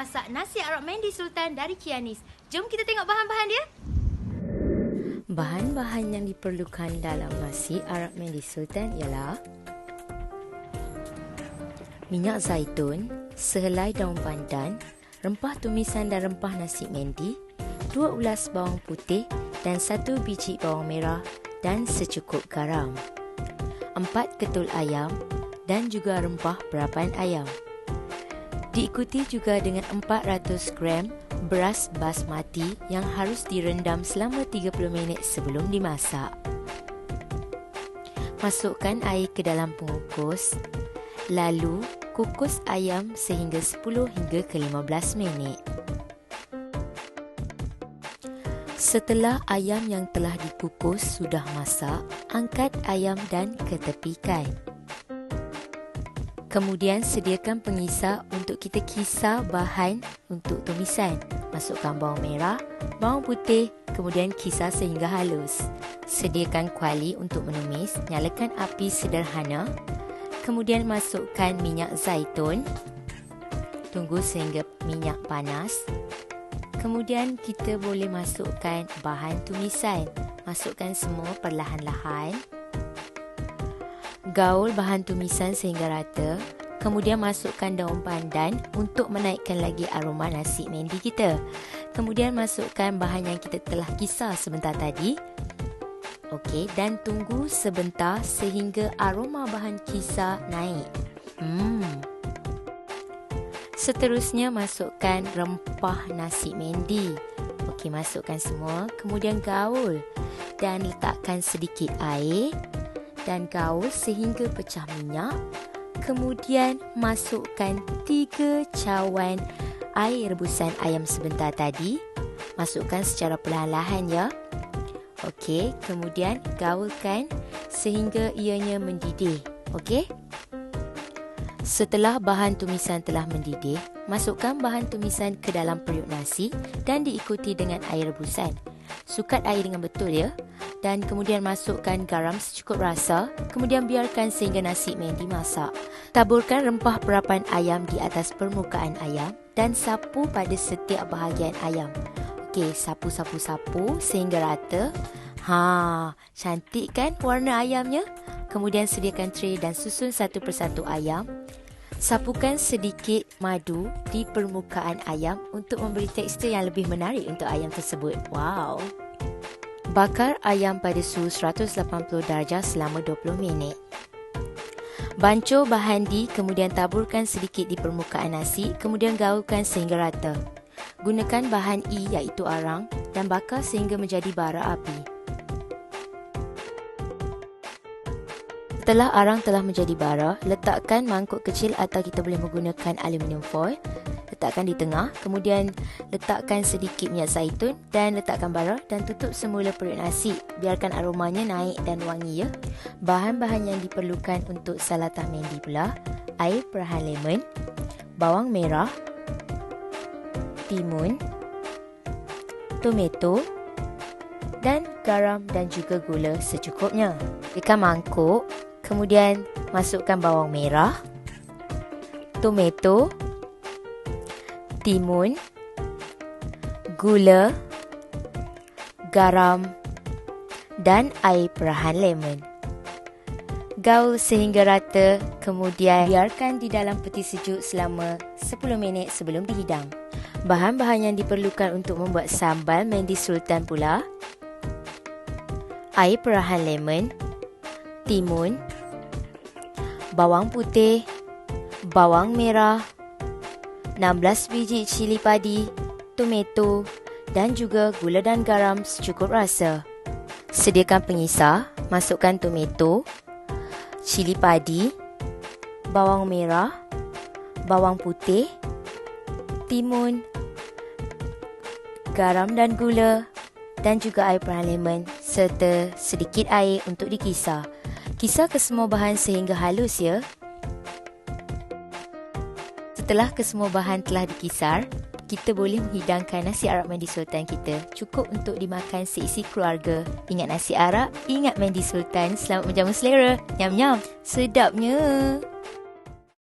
Masak nasi Arab Mandi Sultan dari Kianis. Jom kita tengok bahan-bahan dia. Bahan-bahan yang diperlukan dalam nasi Arab Mandi Sultan ialah minyak zaitun, sehelai daun pandan, rempah tumisan dan rempah nasi mendi, 2 ulas bawang putih dan 1 biji bawang merah dan secukup garam, 4 ketul ayam dan juga rempah perapan ayam. Diikuti juga dengan 400 gram beras basmati yang harus direndam selama 30 minit sebelum dimasak. Masukkan air ke dalam pengukus, lalu kukus ayam sehingga 10 hingga ke 15 minit. Setelah ayam yang telah dikukus sudah masak, angkat ayam dan ketepikan. Kemudian sediakan pengisar untuk kita kisar bahan untuk tumisan. Masukkan bawang merah, bawang putih, kemudian kisar sehingga halus. Sediakan kuali untuk menumis, nyalakan api sederhana. Kemudian masukkan minyak zaitun. Tunggu sehingga minyak panas. Kemudian kita boleh masukkan bahan tumisan. Masukkan semua perlahan-lahan. Gaul bahan tumisan sehingga rata. Kemudian masukkan daun pandan untuk menaikkan lagi aroma nasi mendi kita. Kemudian masukkan bahan yang kita telah kisar sebentar tadi. Okey, dan tunggu sebentar sehingga aroma bahan kisar naik. Seterusnya masukkan rempah nasi mendi. Okey, masukkan semua. Kemudian gaul dan letakkan sedikit air. Dan gaul sehingga pecah minyak. Kemudian masukkan 3 cawan air rebusan ayam sebentar tadi. Masukkan secara perlahan-lahan ya. Okey, kemudian gaulkan sehingga ianya mendidih. Okey? Setelah bahan tumisan telah mendidih, masukkan bahan tumisan ke dalam periuk nasi dan diikuti dengan air rebusan. Sukat air dengan betul ya. Dan kemudian masukkan garam secukup rasa. Kemudian biarkan sehingga nasi mendi masak. Taburkan rempah perapan ayam di atas permukaan ayam dan sapu pada setiap bahagian ayam. Okey, sapu-sapu-sapu sehingga rata. Cantik kan warna ayamnya? Kemudian sediakan tray dan susun satu persatu ayam. Sapukan sedikit madu di permukaan ayam untuk memberi tekstur yang lebih menarik untuk ayam tersebut. Wow! Bakar ayam pada suhu 180 darjah selama 20 minit. Bancuh bahan kemudian taburkan sedikit di permukaan nasi, kemudian gaulkan sehingga rata. Gunakan bahan iaitu arang dan bakar sehingga menjadi bara api. Setelah arang telah menjadi bara, letakkan mangkuk kecil atau kita boleh menggunakan aluminium foil. Letakkan di tengah, kemudian letakkan sedikit minyak zaitun dan letakkan bara dan tutup semula periuk nasi. Biarkan aromanya naik dan wangi ya. Bahan-bahan yang diperlukan untuk salatah mendi pula, air perahan lemon, bawang merah, timun, tomato dan garam dan juga gula secukupnya. Ikan mangkuk, kemudian masukkan bawang merah, tomato, timun, gula, garam dan air perahan lemon. Gaul sehingga rata, kemudian biarkan di dalam peti sejuk selama 10 minit sebelum dihidang. Bahan-bahan yang diperlukan untuk membuat sambal Mandi Sultan pula, air perahan lemon, timun, bawang putih, bawang merah, 16 biji cili padi, tomato dan juga gula dan garam secukup rasa. Sediakan pengisar, masukkan tomato, cili padi, bawang merah, bawang putih, timun, garam dan gula dan juga air perahan lemon serta sedikit air untuk dikisar. Kisar kesemua bahan sehingga halus ya. Setelah kesemua bahan telah dikisar, kita boleh menghidangkan nasi Arab Mandi Sultan kita. Cukup untuk dimakan seisi keluarga. Ingat nasi Arab, ingat Mandi Sultan. Selamat menjamu selera. Nyam-nyam. Sedapnya.